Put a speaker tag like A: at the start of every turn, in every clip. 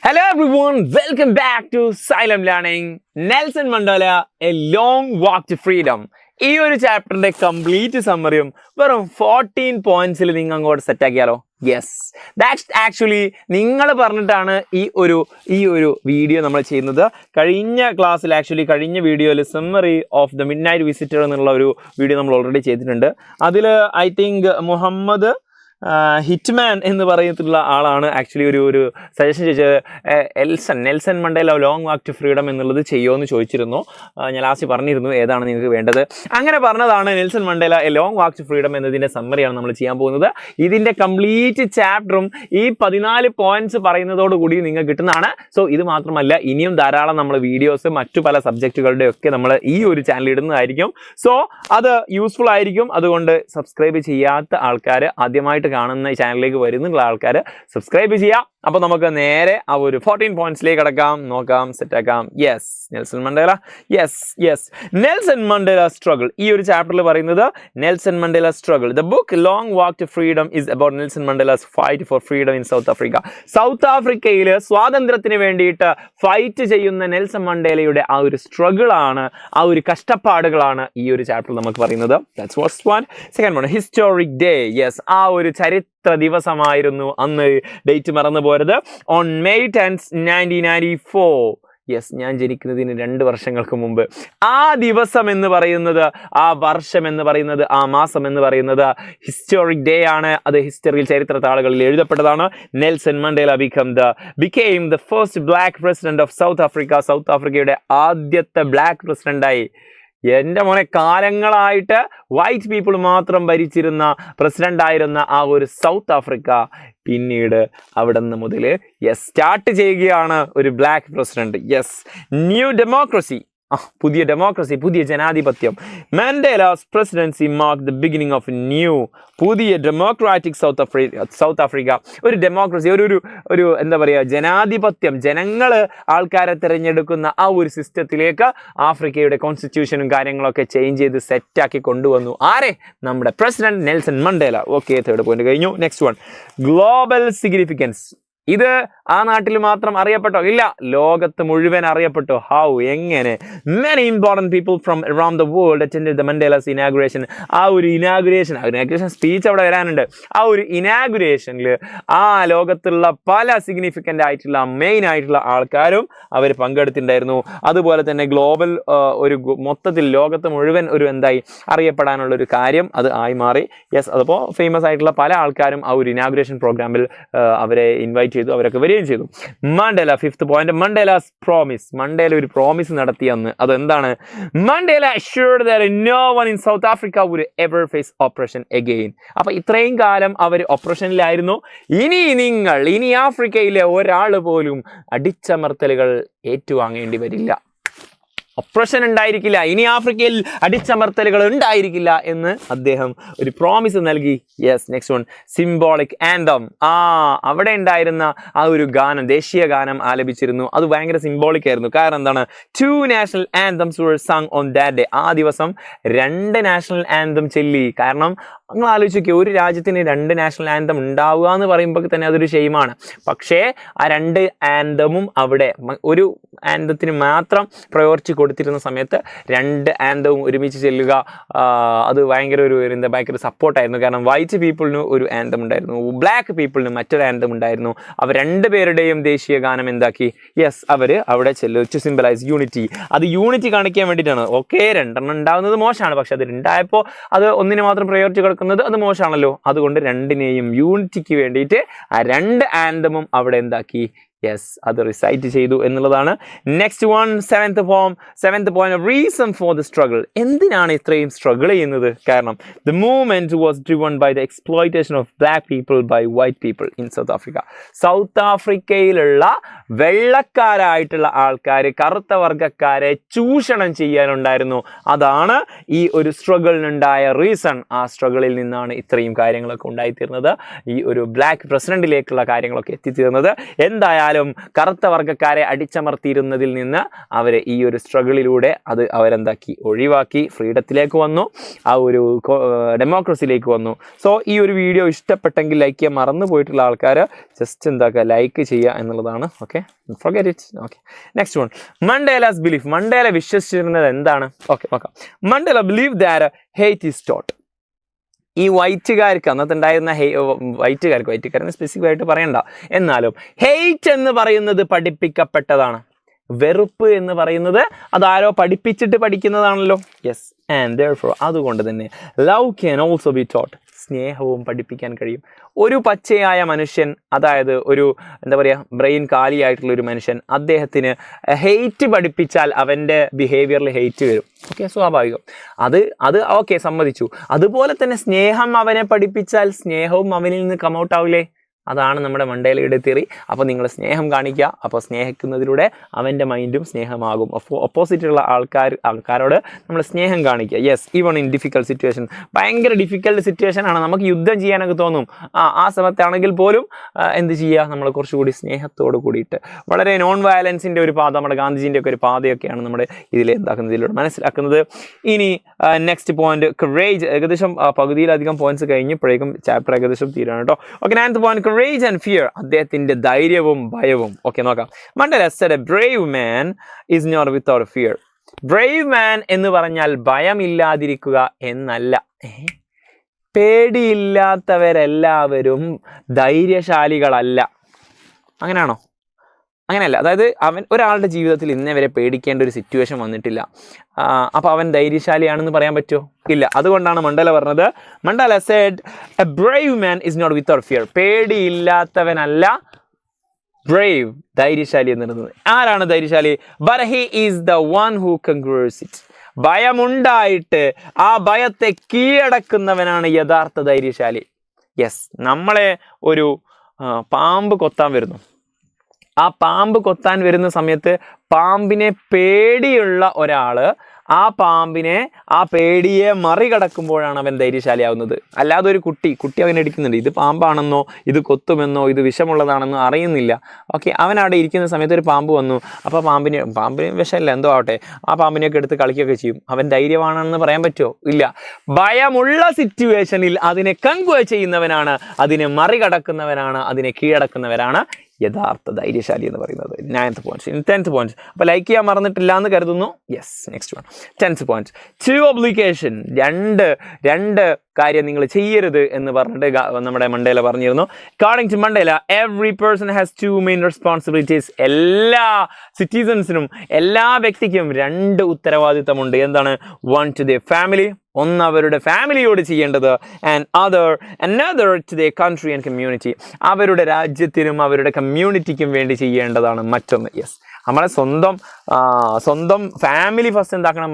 A: Hello everyone, welcome back to Silent Learning. Nelson Mandela, A Long Walk to Freedom. ഈ ഒരു ചാപ്റ്ററിന്റെ complete സമ്മറിയും വെറും 14 പോയിന്റ്സിൽ നിങ്ങൾ അങ്ങോട്ട് സെറ്റ് ആക്കിയാലോ? യെസ്, ദാറ്റ്സ് ആക്ച്വലി നിങ്ങൾ പറഞ്ഞിട്ടാണ് ഈ ഒരു വീഡിയോ നമ്മൾ ചെയ്യുന്നത്. കഴിഞ്ഞ ക്ലാസ്സിൽ കഴിഞ്ഞ വീഡിയോയിൽ summary of the mid night visitor എന്നുള്ള ഒരു വീഡിയോ നമ്മൾ ഓൾറെഡി ചെയ്തിട്ടുണ്ട്. അതിൽ ഐ തിങ്ക് മുഹമ്മദ് ഹിറ്റ്മാൻ എന്ന് പറയുന്ന ആളാണ് ആക്ച്വലി ഒരു സജഷൻ ചോദിച്ചത്. Nelson Mandela long walk to freedom എന്നുള്ളത് ചെയ്യുമെന്ന് ചോദിച്ചിരുന്നു. ഞാൻ ലാസ്റ്റ് പറഞ്ഞിരുന്നു ഏതാണ് നിങ്ങൾക്ക് വേണ്ടത്. അങ്ങനെ പറഞ്ഞതാണ് Nelson Mandela a long walk to freedom എന്നതിൻ്റെ സമ്മറിയാണ് നമ്മൾ ചെയ്യാൻ പോകുന്നത്. ഇതിൻ്റെ കംപ്ലീറ്റ് ചാപ്റ്ററും ഈ 14 പോയിന്റ്സ് പറയുന്നതോടുകൂടി നിങ്ങൾക്ക് കിട്ടുന്നതാണ്. സോ ഇത് മാത്രമല്ല, ഇനിയും ധാരാളം നമ്മൾ വീഡിയോസ് മറ്റു പല സബ്ജക്റ്റുകളുടെ ഒക്കെ നമ്മൾ ഈ ഒരു ചാനൽ ഇടുന്നതായിരിക്കും. സോ അത് യൂസ്ഫുൾ ആയിരിക്കും. അതുകൊണ്ട് സബ്സ്ക്രൈബ് ചെയ്യാത്ത ആൾക്കാർ, ആദ്യമായിട്ട് കാണുന്ന ഈ ചാനലിലേക്ക് വരുന്നുള്ള ആൾക്കാർ സബ്സ്ക്രൈബ് ചെയ്യാം. അപ്പോൾ നമുക്ക് നേരെ ആ ഒരു 14 പോയിന്റ്സിലേക്ക് കടക്കാം, നോക്കാം, സെറ്റാക്കാം. Yes, Nelson Mandela. Yes Nelson Mandela struggle. ഈ ഒരു ചാപ്റ്ററിൽ പറയുന്നത് Nelson Mandela struggle. The book long walk to freedom is about Nelson Mandela's fight for freedom in South Africa. South ആഫ്രിക്കയിൽ സ്വാതന്ത്ര്യത്തിന് വേണ്ടിയിട്ട് ഫൈറ്റ് ചെയ്യുന്ന നെൽസൺ മണ്ടേലയുടെ ആ ഒരു സ്ട്രഗിളാണ്, ആ ഒരു കഷ്ടപ്പാടുകളാണ് ഈ ഒരു ചാപ്റ്ററിൽ നമുക്ക് പറയുന്നത്. That's first one. Second one, historic day. Yes, ആ ഒരു ചരിത്ര ദിവസമായിരുന്നു അന്ന്. ഡേറ്റ് മറന്നു പോരുത്. On May 10, 1994. യെസ്, ഞാൻ ജനിക്കുന്നതിന് 2 വർഷങ്ങൾക്ക് മുമ്പ്. ആ ദിവസം എന്ന് പറയുന്നത്, ആ വർഷം എന്ന് പറയുന്നത്, ആ മാസം എന്ന് പറയുന്നത് ഹിസ്റ്റോറിക് ഡേ ആണ്. അത് ഹിസ്റ്ററിയിൽ, ചരിത്ര താളുകളിൽ എഴുതപ്പെട്ടതാണ്. Nelson Mandela became the first black president of South Africa. South ആഫ്രിക്കയുടെ ആദ്യത്തെ ബ്ലാക്ക് പ്രസിഡന്റായി. എൻ്റെ മോനെ, കാലങ്ങളായിട്ട് വൈറ്റ് പീപ്പിൾ മാത്രം ഭരിച്ചിരുന്ന പ്രസിഡന്റ് ആയിരുന്ന ആ ഒരു സൗത്ത് ആഫ്രിക്ക പിന്നീട് അവിടെ നിന്ന് മുതൽ സ്റ്റാർട്ട് ചെയ്യുകയാണ് ഒരു black president. Yes, new democracy, പുതിയ ഡെമോക്രസി, പുതിയ ജനാധിപത്യം. Mandela's presidency mark the beginning of new, പുതിയ ഡെമോക്രാറ്റിക് സൗത്ത് ആഫ്രിക്ക. ഒരു ഡെമോക്രസി, ഒരു എന്താ പറയുക, ജനാധിപത്യം, ജനങ്ങൾ ആൾക്കാരെ തിരഞ്ഞെടുക്കുന്ന ആ ഒരു സിസ്റ്റത്തിലേക്ക് ആഫ്രിക്കയുടെ കോൺസ്റ്റിറ്റ്യൂഷനും കാര്യങ്ങളൊക്കെ ചേഞ്ച് ചെയ്ത് സെറ്റാക്കി കൊണ്ടുവന്നു. ആരെ? നമ്മുടെ president Nelson Mandela. Okay, third point കഴിഞ്ഞു. Next one, global significance. ഇത് ആ നാട്ടിൽ മാത്രം അറിയപ്പെട്ടോ? ഇല്ല, ലോകത്ത് മുഴുവൻ അറിയപ്പെട്ടു. ഹൗ? എങ്ങനെ? Many important people from around the world attended the Mandela's inauguration. ആ ഒരു ഇനാഗുറേഷൻ സ്പീച്ച് അവിടെ വരാനുണ്ട്. ആ ഒരു ഇനാഗുറേഷനിൽ ആ ലോകത്തുള്ള പല സിഗ്നിഫിക്കൻ്റ് ആയിട്ടുള്ള, മെയിൻ ആയിട്ടുള്ള ആൾക്കാരും അവർ പങ്കെടുത്തിട്ടുണ്ടായിരുന്നു. അതുപോലെ തന്നെ ഗ്ലോബൽ, ഒരു മൊത്തത്തിൽ ലോകത്ത് മുഴുവൻ ഒരു എന്തായി അറിയപ്പെടാനുള്ള ഒരു കാര്യം അത് ആയി മാറി. യെസ്, അതിപ്പോൾ ഫേമസ് ആയിട്ടുള്ള പല ആൾക്കാരും ആ ഒരു ഇനാഗുറേഷൻ പ്രോഗ്രാമിൽ അവരെ ഇൻവൈറ്റ് ചെയ്തു, അവരൊക്കെ വരികയും ചെയ്തു. Mandela, fifth point, Mandela's promise. Mandela ഒരു പ്രോമിസ് നടത്തിയെന്ന്. അതെന്താണ്? Mandela assured that no one in South Africa would ever face oppression again. അപ്പൊ ഇത്രയും കാലം അവർ ഒപ്രഷനിലായിരുന്നു. ഇനി ആഫ്രിക്കയിലെ ഒരാൾ പോലും അടിച്ചമർത്തലുകൾ ഏറ്റുവാങ്ങേണ്ടി വരില്ല. ഒപ്രഷൻ ഉണ്ടായിരിക്കില്ല, ഇനി ആഫ്രിക്കയിൽ അടിച്ചമർത്തലുകൾ ഉണ്ടായിരിക്കില്ല എന്ന് അദ്ദേഹം ഒരു പ്രോമിസ് നൽകി. Yes, next one, symbolic anthem. അവിടെ ഉണ്ടായിരുന്ന ആ ഒരു ഗാനം, ദേശീയ ഗാനം ആലപിച്ചിരുന്നു. അത് ഭയങ്കര സിംബോളിക് ആയിരുന്നു. കാരണം എന്താണ്? 2 national anthems were sung on that day. ആ ദിവസം 2 നാഷണൽ ആന്തം ചൊല്ലി. കാരണം നിങ്ങൾ ആലോചിച്ച് നോക്കിയാൽ, ഒരു രാജ്യത്തിന് 2 നാഷണൽ ആന്തം ഉണ്ടാവുക എന്ന് പറയുമ്പോൾ തന്നെ അതൊരു ഷെയിമാണ്. പക്ഷേ ആ 2 ആന്തമും അവിടെ ഒരു ആന്തത്തിന് മാത്രം പ്രയോറിറ്റി കൊടുത്തിരുന്ന സമയത്ത് 2 ആന്തവും ഒരുമിച്ച് ചെല്ലുക, അത് ഭയങ്കര സപ്പോർട്ടായിരുന്നു. കാരണം വൈറ്റ് പീപ്പിളിന് ഒരു ആന്തം ഉണ്ടായിരുന്നു, ബ്ലാക്ക് പീപ്പിളിന് മറ്റൊരു ആന്തം ഉണ്ടായിരുന്നു. അവർ 2 പേരുടെയും ദേശീയ ഗാനം എന്താക്കി? യെസ്, അവർ അവിടെ ചെല്ലു ടു സിംബലൈസ് യൂണിറ്റി. അത് യൂണിറ്റി കാണിക്കാൻ വേണ്ടിയിട്ടാണ്. ഓക്കെ, 2 ഉണ്ടാവുന്നത് മോശമാണ്, പക്ഷെ അത് 2 അത് ഒന്നിന് മാത്രം പ്രയോറിറ്റി കൊടുക്കുന്നത് അത് മോശമാണല്ലോ. അതുകൊണ്ട് 2നെയും യൂണിറ്റിക്ക് വേണ്ടിയിട്ട് ആ 2 ആന്തമും അവിടെ എന്താക്കി? യെസ്, അത് റിസൈറ്റ് ചെയ്തു എന്നുള്ളതാണ്. Next one, seventh point, reason for the struggle. എന്തിനാണ് ഇത്രയും സ്ട്രഗിൾ ചെയ്യുന്നത്? കാരണം the movement was driven by the exploitation of black people by white people in South Africa. South ആഫ്രിക്കയിലുള്ള വെള്ളക്കാരായിട്ടുള്ള ആൾക്കാർ കറുത്ത വർഗ്ഗക്കാരെ ചൂഷണം ചെയ്യാനുണ്ടായിരുന്നു. അതാണ് ഈ ഒരു സ്ട്രഗിളിനുണ്ടായ റീസൺ. ആ സ്ട്രഗിളിൽ നിന്നാണ് ഇത്രയും കാര്യങ്ങളൊക്കെ ഉണ്ടായിത്തീർന്നത്. ഈ ഒരു ബ്ലാക്ക് പ്രസിഡന്റിലേക്കുള്ള കാര്യങ്ങളൊക്കെ എത്തിത്തീർന്നത്. എന്തായാലും കാലവും കറുത്ത വർഗ്ഗക്കാരെ അടിച്ചമർത്തിയിരുന്നതിൽ നിന്ന് അവരെ ഈ ഒരു സ്ട്രഗിളിലൂടെ അത് അവരെന്താക്കി ഒഴിവാക്കി ഫ്രീഡത്തിലേക്ക് വന്നു, ആ ഒരു ഡെമോക്രസിയിലേക്ക് വന്നു. സോ ഈ ഒരു വീഡിയോ ഇഷ്ടപ്പെട്ടെങ്കിൽ ലൈക്ക് ചെയ്യാൻ മറന്നു പോയിട്ടുള്ള ആൾക്കാർ ജസ്റ്റ് എന്താക്കുക, ലൈക്ക് ചെയ്യുക എന്നുള്ളതാണ്. Okay, forget it. Okay, next one. Mandela's belief. Mandela വിശ്വസിച്ചിരുന്നത് എന്താണ്? ഓക്കെ നോക്കാം. Mandela believed that hate is taught. ഈ വൈറ്റുകാർക്ക് അന്നത്തെ ഉണ്ടായിരുന്ന വൈറ്റുകാരെന്ന് സ്പെസിഫിക് ആയിട്ട് പറയണ്ട, എന്നാലും ഹെയ്റ്റ് എന്ന് പറയുന്നത് പഠിപ്പിക്കപ്പെട്ടതാണ്. വെറുപ്പ് എന്ന് പറയുന്നത് അതാരോ പഠിപ്പിച്ചിട്ട് പഠിക്കുന്നതാണല്ലോ. യെസ്, ആൻഡ് therefore അതുകൊണ്ട് തന്നെ love can also be taught. സ്നേഹവും പഠിപ്പിക്കാൻ കഴിയും. ഒരു പച്ചയായ മനുഷ്യൻ, അതായത് ഒരു എന്താ പറയുക ബ്രെയിൻ കാലിയായിട്ടുള്ള ഒരു മനുഷ്യൻ, അദ്ദേഹത്തിന് ഹെയ്റ്റ് പഠിപ്പിച്ചാൽ അവൻ്റെ ബിഹേവിയറിൽ ഹെയ്റ്റ് വരും. ഓക്കെ, സ്വാഭാവികം. അത് ഓക്കെ, സമ്മതിച്ചു. അതുപോലെ തന്നെ സ്നേഹം അവനെ പഠിപ്പിച്ചാൽ സ്നേഹവും അവനിൽ നിന്ന് കമൗട്ട് ആവില്ലേ? അതാണ് നമ്മുടെ മണ്ടേലയുടെ തിയറി. അപ്പോൾ നിങ്ങൾ സ്നേഹം കാണിക്കുക, അപ്പോൾ സ്നേഹിക്കുന്നതിലൂടെ അവൻ്റെ മൈൻഡും സ്നേഹമാകും. ഓപ്പോസിറ്റുള്ള ആൾക്കാരോട് നമ്മൾ സ്നേഹം കാണിക്കുക. Yes, even in difficult situation, ഭയങ്കര ഡിഫിക്കൽട്ട് സിറ്റുവേഷൻ ആണ്, നമുക്ക് യുദ്ധം ചെയ്യാനൊക്കെ തോന്നും. ആ സമയത്താണെങ്കിൽ പോലും എന്ത് ചെയ്യുക, നമ്മൾ കുറച്ചുകൂടി സ്നേഹത്തോട് കൂടിയിട്ട്, വളരെ നോൺ വയലൻസിൻ്റെ ഒരു പാത, നമ്മുടെ ഗാന്ധിജീൻ്റെ ഒക്കെ ഒരു പാതയൊക്കെയാണ് നമ്മുടെ ഇതിലൂടെ മനസ്സിലാക്കുന്നത്. ഇനി നെക്സ്റ്റ് പോയിന്റ്, കറേജ്. ഏകദേശം പകുതിയിലധികം പോയിന്റ്സ് കഴിഞ്ഞപ്പോഴേക്കും ചാപ്റ്റർ ഏകദേശം തീരാണ് കേട്ടോ. Okay, 9th point, courage and fear. അദ്ദേഹത്തിന്റെ ധൈര്യവും ഭയവും. ഓക്കെ നോക്കാം. Mandela said a brave man is not without fear. Brave man എന്ന് പറഞ്ഞാൽ ഭയമില്ലാതിരിക്കുക എന്നല്ല. പേടിയില്ലാത്തവരെല്ലാവരും ധൈര്യശാലികളല്ല. അങ്ങനെയാണോ? അങ്ങനെയല്ല. അതായത് ഒരാളുടെ ജീവിതത്തിൽ ഇന്നേ വരെ പേടിക്കേണ്ട ഒരു സിറ്റുവേഷൻ വന്നിട്ടില്ല, അപ്പോൾ അവൻ ധൈര്യശാലിയാണെന്ന് പറയാൻ പറ്റുമോ? ഇല്ല. അതുകൊണ്ടാണ് മണ്ടേല പറഞ്ഞത്, Mandela said a brave man is not without fear. പേടിയില്ലാത്തവനല്ല ബ്രേവ്, ധൈര്യശാലി എന്നുള്ളത്. ആരാണ് ധൈര്യശാലി? But he is the one who conquers it. ഭയമുണ്ടായിട്ട് ആ ഭയത്തെ കീഴടക്കുന്നവനാണ് യഥാർത്ഥ ധൈര്യശാലി. യെസ്, നമ്മളെ ഒരു പാമ്പ് കൊത്താൻ വരുന്നു. ആ പാമ്പ് കൊത്താൻ വരുന്ന സമയത്ത് പാമ്പിനെ പേടിയുള്ള ഒരാൾ ആ പേടിയെ മറികടക്കുമ്പോഴാണ് അവൻ ധൈര്യശാലിയാവുന്നത്. അല്ലാതെ ഒരു കുട്ടി അവൻ ഇടിക്കുന്നുണ്ട്, ഇത് പാമ്പാണെന്നോ ഇത് കൊത്തുമെന്നോ ഇത് വിഷമുള്ളതാണെന്നോ അറിയുന്നില്ല. ഓക്കെ, അവൻ അവിടെ ഇരിക്കുന്ന സമയത്ത് ഒരു പാമ്പ് വന്നു, അപ്പോൾ പാമ്പിന് വിഷമല്ല എന്തോ ആവട്ടെ, ആ പാമ്പിനെയൊക്കെ എടുത്ത് കളിക്കുകയൊക്കെ ചെയ്യും. അവൻ ധൈര്യമാണെന്ന് പറയാൻ പറ്റുമോ? ഇല്ല. ഭയമുള്ള സിറ്റുവേഷനിൽ അതിനെ കൺക്വർ ചെയ്യുന്നവനാണ്, അതിനെ മറികടക്കുന്നവനാണ്, അതിനെ കീഴടക്കുന്നവരാണ് യഥാർത്ഥ ധൈര്യശാലി എന്ന് പറയുന്നത്. 9th point. 10th point. അപ്പോൾ ലൈക്ക് ചെയ്യാൻ മറന്നിട്ടില്ല എന്ന് കരുതുന്നു. Yes, next one, 10th point. 2 obligation. രണ്ട് കാര്യം നിങ്ങൾ ചെയ്യരുത് എന്ന് പറഞ്ഞിട്ട് നമ്മുടെ മണ്ടേല പറഞ്ഞിരുന്നു. According to Mandela, every person has 2 main responsibilities. എല്ലാ സിറ്റിസൺസിനും, എല്ലാ വ്യക്തിക്കും 2 ഉത്തരവാദിത്തമുണ്ട്. എന്താണ്? 1 to their family, ഒന്ന് അവരുടെ ഫാമിലിയോട് ചെയ്യേണ്ടത്, and another to their country and community. അവരുടെ രാജ്യത്തിനും അവരുടെ കമ്മ്യൂണിറ്റിക്കും വേണ്ടി ചെയ്യേണ്ടതാണ് മറ്റൊന്ന്. യെസ്, നമ്മളെ സ്വന്തം ഫാമിലി ഫസ്റ്റ് എന്താക്കണം,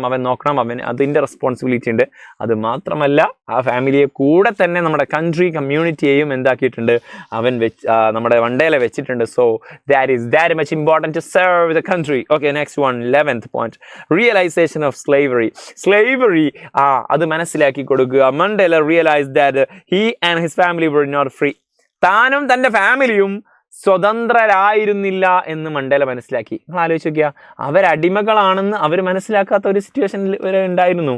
A: അവൻ നോക്കണം, അതിൻ്റെ റെസ്പോൺസിബിലിറ്റി ഉണ്ട്. അത് മാത്രമല്ല ആ ഫാമിലിയെ കൂടെ തന്നെ നമ്മുടെ കൺട്രി കമ്മ്യൂണിറ്റിയെയും എന്താക്കിയിട്ടുണ്ട്, നമ്മുടെ മണ്ടേല വെച്ചിട്ടുണ്ട്. So that is very much important to serve the country. Okay, next one, 11th point. Realisation of slavery. അത് മനസ്സിലാക്കി കൊടുക്കുക. Mandela realise that he and his family were not free. താനും തൻ്റെ ഫാമിലിയും സ്വതന്ത്രരായിരുന്നില്ല എന്ന് മണ്ടേല മനസ്സിലാക്കി. നിങ്ങൾ ആലോചിച്ച് നോക്കിയാൽ, അവരടിമകളാണെന്ന് അവർ മനസ്സിലാക്കാത്ത ഒരു സിറ്റുവേഷനിൽ വരെ ഉണ്ടായിരുന്നു.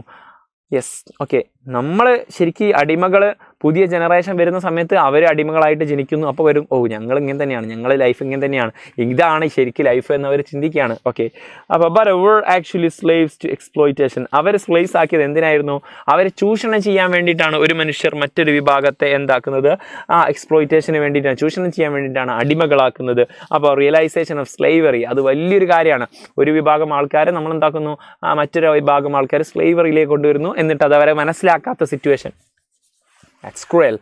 A: യെസ്, ഓക്കെ, നമ്മൾ ശരിക്കും അടിമകൾ, പുതിയ ജനറേഷൻ വരുന്ന സമയത്ത് അവർ അടിമകളായിട്ട് ജനിക്കുന്നു. അപ്പോൾ വരും, ഞങ്ങൾ ഇങ്ങനെ തന്നെയാണ്, ഞങ്ങളുടെ ലൈഫ് ഇങ്ങനെ തന്നെയാണ്, ഇതാണ് ശരിക്കും ലൈഫ് എന്നവർ ചിന്തിക്കുകയാണ്. ഓക്കെ, അപ്പോൾ ബട്ട് അവർ ആക്ച്വലി സ്ലേവ്സ് ടു എക്സ്പ്ലോയിറ്റേഷൻ. അവർ സ്ലേവ്സ് ആക്കിയത് എന്തിനായിരുന്നു? അവരെ ചൂഷണം ചെയ്യാൻ വേണ്ടിയിട്ടാണ്. ഒരു മനുഷ്യർ മറ്റൊരു വിഭാഗത്തെ എന്താക്കുന്നത്? എക്സ്പ്ലോയിറ്റേഷന് വേണ്ടിയിട്ടാണ്, ചൂഷണം ചെയ്യാൻ വേണ്ടിയിട്ടാണ് അടിമകളാക്കുന്നത്. അപ്പോൾ റിയലൈസേഷൻ ഓഫ് സ്ലേവറി അത് വലിയൊരു കാര്യമാണ്. ഒരു വിഭാഗം ആൾക്കാരെ നമ്മൾ എന്താക്കുന്നു, മറ്റൊരു വിഭാഗം ആൾക്കാർ സ്ലേവറിയിലേക്ക് കൊണ്ടുവരുന്നു, എന്നിട്ട് അത് അവരെ മനസ്സിലാക്കാത്ത situation. That's cruel.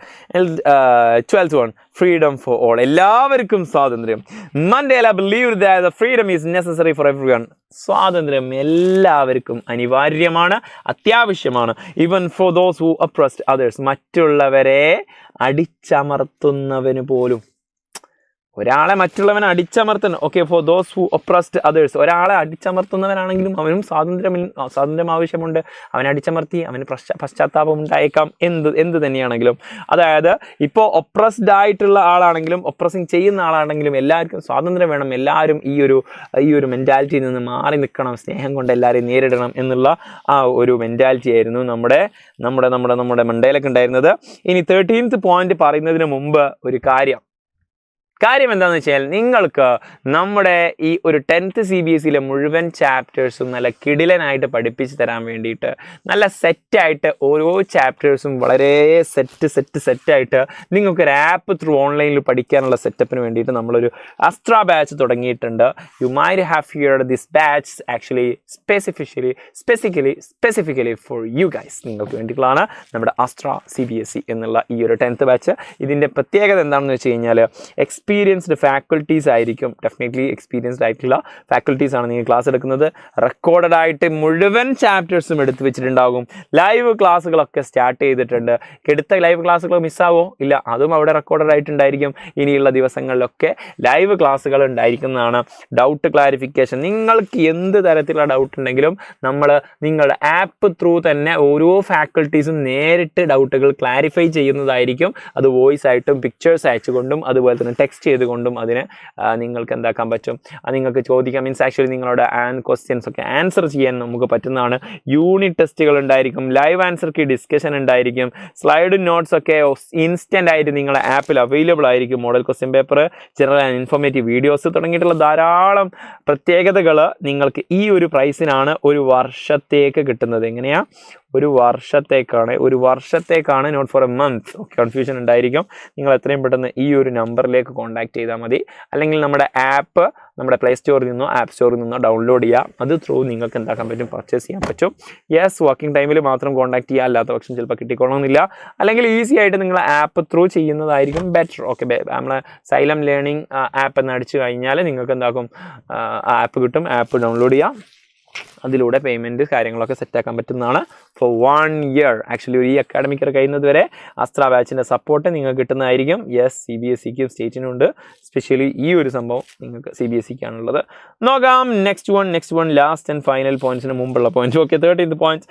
A: 12th one, freedom for all. എല്ലാവർക്കും സ്വാതന്ത്ര്യം. Mandela believed that the freedom is necessary for everyone. സ്വാതന്ത്ര്യം എല്ലാവർക്കും അനിവാര്യമാണ്, അത്യാവശ്യമാണ്. Even for those who oppressed others. മറ്റുള്ളവരെ അടിച്ചമർത്തുന്നവന് പോലും. ഒരാളെ മറ്റുള്ളവനെ അടിച്ചമർത്തണം. Okay, for those who oppressed others. ഒരാളെ അടിച്ചമർത്തുന്നവനാണെങ്കിലും അവനും സ്വാതന്ത്ര്യം ആവശ്യമുണ്ട്. അവനെ അടിച്ചമർത്തി അവന് പശ്ചാത്താപം ഉണ്ടായേക്കാം, എന്ത് തന്നെയാണെങ്കിലും. അതായത് ഇപ്പോൾ ഒപ്രസ്ഡ് ആയിട്ടുള്ള ആളാണെങ്കിലും ഒപ്രസിങ് ചെയ്യുന്ന ആളാണെങ്കിലും എല്ലാവർക്കും സ്വാതന്ത്ര്യം വേണം. എല്ലാവരും ഈ ഒരു മെൻറ്റാലിറ്റിയിൽ നിന്ന് മാറി നിൽക്കണം, സ്നേഹം കൊണ്ട് എല്ലാവരെയും നേരിടണം എന്നുള്ള ആ ഒരു മെൻറ്റാലിറ്റി ആയിരുന്നു നമ്മുടെ മണ്ടേലൊക്കെ ഉണ്ടായിരുന്നത്. ഇനി 13th പോയിന്റ് പറയുന്നതിന് മുമ്പ് ഒരു കാര്യം എന്താണെന്ന് വെച്ചാൽ, നിങ്ങൾക്ക് നമ്മുടെ ഈ ഒരു 10th CBSEയിലെ മുഴുവൻ ചാപ്റ്റേഴ്സും നല്ല കിടിലനായിട്ട് പഠിപ്പിച്ച് തരാൻ വേണ്ടിയിട്ട്, നല്ല സെറ്റായിട്ട് ഓരോ ചാപ്റ്റേഴ്സും വളരെ സെറ്റായിട്ട് നിങ്ങൾക്കൊരു ആപ്പ് ത്രൂ ഓൺലൈനിൽ പഠിക്കാനുള്ള സെറ്റപ്പിന് വേണ്ടിയിട്ട് നമ്മളൊരു അസ്ട്ര ബാച്ച് തുടങ്ങിയിട്ടുണ്ട്. You might have heard this batch actually specifically for you guys. നിങ്ങൾക്ക് വേണ്ടിയിട്ടുള്ളതാണ് നമ്മുടെ അസ്ട്ര CBSE എന്നുള്ള ഈ ഒരു 10th ബാച്ച്. ഇതിൻ്റെ പ്രത്യേകത എന്താണെന്ന് വെച്ച് കഴിഞ്ഞാൽ, എക്സ്പീരിയൻസ്ഡ് ഫാക്കൽറ്റീസ് ആയിരിക്കും. ഡെഫിനറ്റ്ലി എക്സ്പീരിയൻസ്ഡ് ആയിട്ടുള്ള ഫാക്കൽറ്റീസാണ് നിങ്ങൾ ക്ലാസ് എടുക്കുന്നത്. റെക്കോർഡഡ് ആയിട്ട് മുഴുവൻ ചാപ്റ്റേഴ്സും എടുത്തു വെച്ചിട്ടുണ്ടാകും. ലൈവ് ക്ലാസ്സുകളൊക്കെ സ്റ്റാർട്ട് ചെയ്തിട്ടുണ്ട്. എടുത്ത ലൈവ് ക്ലാസ്സുകൾ മിസ്സാവോ? ഇല്ല, അതും അവിടെ റെക്കോർഡഡ് ആയിട്ടുണ്ടായിരിക്കും. ഇനിയുള്ള ദിവസങ്ങളിലൊക്കെ ലൈവ് ക്ലാസ്സുകൾ ഉണ്ടായിരിക്കുന്നതാണ്. ഡൗട്ട് ക്ലാരിഫിക്കേഷൻ, നിങ്ങൾക്ക് എന്ത് തരത്തിലുള്ള ഡൗട്ട് ഉണ്ടെങ്കിലും നിങ്ങളുടെ ആപ്പ് ത്രൂ തന്നെ ഓരോ ഫാക്കൽറ്റീസും നേരിട്ട് ഡൗട്ടുകൾ ക്ലാരിഫൈ ചെയ്യുന്നതായിരിക്കും. അത് വോയിസ് ആയിട്ടും പിക്ചേഴ്സ് അയച്ചുകൊണ്ടും അതുപോലെ തന്നെ ടെക്സ്റ്റ് ചെയ്തുകൊണ്ടും അതിനെ നിങ്ങൾക്ക് എന്താക്കാൻ പറ്റും, നിങ്ങൾക്ക് ചോദിക്കാം. മീൻസ് ആക്ച്വലി നിങ്ങളുടെ ക്വസ്റ്റ്യൻസ് ഒക്കെ ആൻസർ ചെയ്യാൻ നമുക്ക് പറ്റുന്നതാണ്. യൂണിറ്റ് ടെസ്റ്റുകൾ ഉണ്ടായിരിക്കും, ലൈവ് ആൻസർ കീ ഡിസ്കഷൻ ഉണ്ടായിരിക്കും, സ്ലൈഡ് നോട്ട്സ് ഒക്കെ ഇൻസ്റ്റൻ്റ് ആയിട്ട് നിങ്ങളുടെ ആപ്പിൽ അവൈലബിൾ ആയിരിക്കും. Model question paper, general and informative videos തുടങ്ങിയിട്ടുള്ള ധാരാളം പ്രത്യേകതകൾ നിങ്ങൾക്ക് ഈ ഒരു പ്രൈസിനാണ് ഒരു വർഷത്തേക്ക് കിട്ടുന്നത്. എങ്ങനെയാ? ഒരു വർഷത്തേക്കാണ്, not for a month. Confusion ഉണ്ടായിരിക്കും. നിങ്ങൾ എത്രയും പെട്ടെന്ന് ഈ ഒരു നമ്പറിലേക്ക് കോൺടാക്ട് ചെയ്താൽ മതി. അല്ലെങ്കിൽ നമ്മുടെ ആപ്പ് നമ്മുടെ പ്ലേ സ്റ്റോറിൽ നിന്നോ ആപ്പ് സ്റ്റോറിൽ നിന്നോ ഡൗൺലോഡ് ചെയ്യാം. അത് ത്രൂ നിങ്ങൾക്ക് എന്താക്കാൻ പറ്റും, പർച്ചേസ് ചെയ്യാൻ പറ്റും. യെസ്, വർക്കിംഗ് ടൈമിൽ മാത്രം കോൺടാക്ട് ചെയ്യുക, അല്ലാത്ത പക്ഷം ചിലപ്പോൾ കിട്ടിക്കൊള്ളണമെന്നില്ല. അല്ലെങ്കിൽ ഈസി ആയിട്ട് നിങ്ങൾ ആപ്പ് ത്രൂ ചെയ്യുന്നതായിരിക്കും ബെറ്റർ. ഓക്കെ, നമ്മളെ സൈലം ലേണിംഗ് ആപ്പ് എന്ന് അടിച്ചു കഴിഞ്ഞാൽ നിങ്ങൾക്ക് എന്താക്കും, ആപ്പ് കിട്ടും. ആപ്പ് ഡൗൺലോഡ് ചെയ്യാം. അതിലൂടെ പേയ്മെൻറ്റ് കാര്യങ്ങളൊക്കെ സെറ്റാക്കാൻ പറ്റുന്നതാണ്. ഫോർ 1 year ആക്ച്വലി ഈ അക്കാഡമിക് ഇയർ കഴിയുന്നത് വരെ അസ്ട്ര ബാച്ചിൻ്റെ സപ്പോർട്ട് നിങ്ങൾക്ക് കിട്ടുന്നതായിരിക്കും. യെസ്, CBSEക്കും സ്റ്റേറ്റിനും ഉണ്ട്. സ്പെഷ്യലി ഈ ഒരു സംഭവം നിങ്ങൾക്ക് CBSEക്കാണുള്ളത്. നോക്കാം next one last and final പോയിന്റ്സിന് മുമ്പുള്ള points. Okay, 13th point,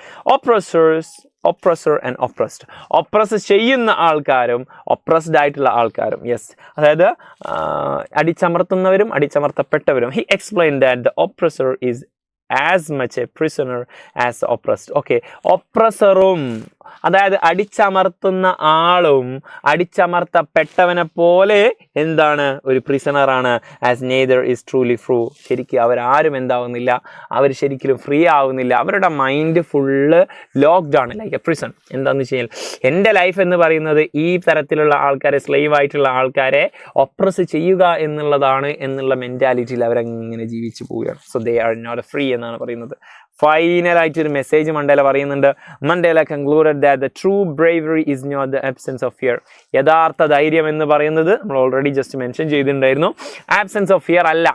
A: oppressor and oppressed. Oppress ചെയ്യുന്ന ആൾക്കാരും ഒപ്രസ്ഡ് ആയിട്ടുള്ള ആൾക്കാരും. യെസ്, അതായത് അടിച്ചമർത്തുന്നവരും അടിച്ചമർത്തപ്പെട്ടവരും. He explain that the oppressor is as much a prisoner as oppressed. Okay, ഒപ്രസറും അതായത് അടിച്ചമർത്തുന്ന ആളും അടിച്ചമർത്തപ്പെട്ടവനെ പോലെ എന്താണ്, ഒരു പ്രിസണറാണ്. As neither is truly free. ശരിക്കും അവരാരും എന്താവുന്നില്ല, അവർ ശരിക്കും ഫ്രീ ആവുന്നില്ല. അവരുടെ മൈൻഡ് ഫുള്ള് ലോക്ക്ഡ് ആണ്, ലൈക്ക് എ പ്രിസൺ. എന്താണെന്ന് വെച്ച് കഴിഞ്ഞാൽ, എൻ്റെ ലൈഫ് എന്ന് പറയുന്നത് ഈ തരത്തിലുള്ള ആൾക്കാരെ, സ്ലേവ് ആയിട്ടുള്ള ആൾക്കാരെ ഒപ്രസ് ചെയ്യുക എന്നുള്ളതാണ് എന്നുള്ള മെൻറ്റാലിറ്റിയിൽ അവരങ്ങനെ ജീവിച്ചു പോവുകയാണ്. So they are not free എന്നാണ് പറയുന്നത്. ഫൈനലായിട്ട് ഒരു മെസ്സേജ് മണ്ടേല പറയുന്നുണ്ട്. Mandela concluded that the true bravery is not the absence of fear. യഥാർത്ഥ ധൈര്യം എന്ന് പറയുന്നത് നമ്മൾ ഓൾറെഡി ജസ്റ്റ് മെൻഷൻ ചെയ്തിട്ടുണ്ടായിരുന്നു. ആബ്സെൻസ് ഓഫ് ഫിയർ അല്ല,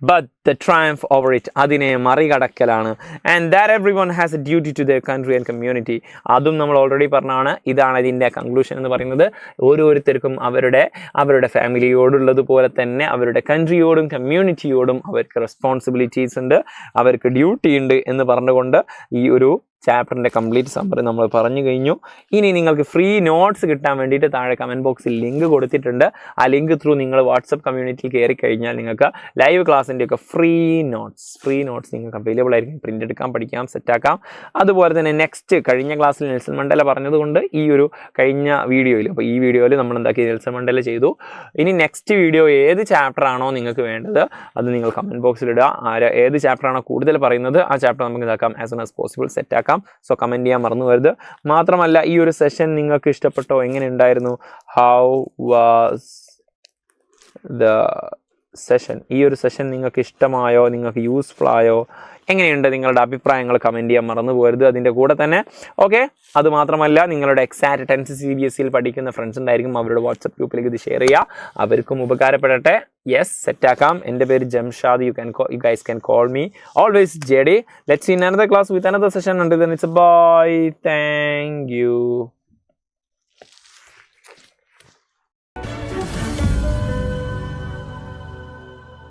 A: but the triumph over it, അതിനെ മറികടക്കലാണ്. and that everyone has a duty to their country and community. അതും നമ്മൾ ഓൾറെഡി പറഞ്ഞാണ്. ഇതാണ് ഇതിൻ്റെ കൺക്ലൂഷൻ എന്ന് പറയുന്നത്. ഓരോരുത്തർക്കും അവരുടെ ഫാമിലിയോടുള്ളതുപോലെ തന്നെ അവരുടെ കൺട്രിയോടും കമ്മ്യൂണിറ്റിയോടും അവർക്ക് റെസ്പോൺസിബിലിറ്റീസ് ഉണ്ട്, അവർക്ക് ഡ്യൂട്ടി ഉണ്ട് എന്ന് പറഞ്ഞുകൊണ്ട് ഈ ഒരു ചാപ്റ്ററിൻ്റെ കംപ്ലീറ്റ് സമ്മറി നമ്മൾ പറഞ്ഞു കഴിഞ്ഞു. ഇനി നിങ്ങൾക്ക് ഫ്രീ നോട്ട്സ് കിട്ടാൻ വേണ്ടിയിട്ട് താഴെ കമൻറ്റ് ബോക്സിൽ ലിങ്ക് കൊടുത്തിട്ടുണ്ട്. ആ ലിങ്ക് ത്രൂ നിങ്ങൾ വാട്സപ്പ് കമ്മ്യൂണിറ്റിയിൽ കയറി കഴിഞ്ഞാൽ നിങ്ങൾക്ക് ലൈവ് ക്ലാസ്സിൻ്റെയൊക്കെ ഫ്രീ നോട്ട്സ് നിങ്ങൾക്ക് അവൈലബിൾ ആയിരിക്കും. പ്രിൻ്റ് എടുക്കാം, പഠിക്കാം, സെറ്റാക്കാം. അതുപോലെ തന്നെ നെക്സ്റ്റ് കഴിഞ്ഞ ക്ലാസ്സിൽ നെൽസൺ മണ്ടേല പറഞ്ഞതുകൊണ്ട് ഈ ഒരു കഴിഞ്ഞ വീഡിയോയിൽ, അപ്പോൾ ഈ വീഡിയോയിൽ നമ്മൾ എന്താക്കി, നെൽസൺ മണ്ടേല ചെയ്തു. ഇനി നെക്സ്റ്റ് വീഡിയോ ഏത് ചാപ്റ്ററാണോ നിങ്ങൾക്ക് വേണ്ടത് അത് നിങ്ങൾ കമൻറ്റ് ബോക്സിലിടുക. ഏത് ചാപ്റ്ററാണോ കൂടുതൽ പറയുന്നത് ആ ചാപ്റ്റർ നമുക്ക് ഇതാക്കാം, ആസ് സൂൺ ആസ് പോസിബിൾ സെറ്റാക്കാം. സോ കമൻറ്റ് ചെയ്യാൻ മറന്നു വരുത്. മാത്രമല്ല ഈ ഒരു സെഷൻ നിങ്ങൾക്ക് ഇഷ്ടപ്പെട്ടോ, എങ്ങനെ ഉണ്ടായിരുന്നു, ഹൗ വാസ് ദ സെഷൻ, ഈ ഒരു സെഷൻ നിങ്ങൾക്ക് ഇഷ്ടമായോ, നിങ്ങൾക്ക് യൂസ്ഫുൾ ആയോ, എങ്ങനെയുണ്ട്, നിങ്ങളുടെ അഭിപ്രായങ്ങൾ കമൻറ്റ് ചെയ്യാൻ മറന്നു പോകരുത്. അതിൻ്റെ കൂടെ തന്നെ ഓക്കെ, അതുമാത്രമല്ല നിങ്ങളുടെ എക്സാക്റ്റ് 10th CBSEയിൽ പഠിക്കുന്ന ഫ്രണ്ട്സ് ഉണ്ടായിരിക്കും, അവരുടെ വാട്സപ്പ് ഗ്രൂപ്പിലേക്ക് ഇത് ഷെയർ ചെയ്യുക, അവർക്കും ഉപകാരപ്പെടട്ടെ. യെസ്, സെറ്റാക്കാം. എൻ്റെ പേര് Jamshad. You guys can call me always JD. Let's see in another class with another session. Until then, it's a bye. Thank you.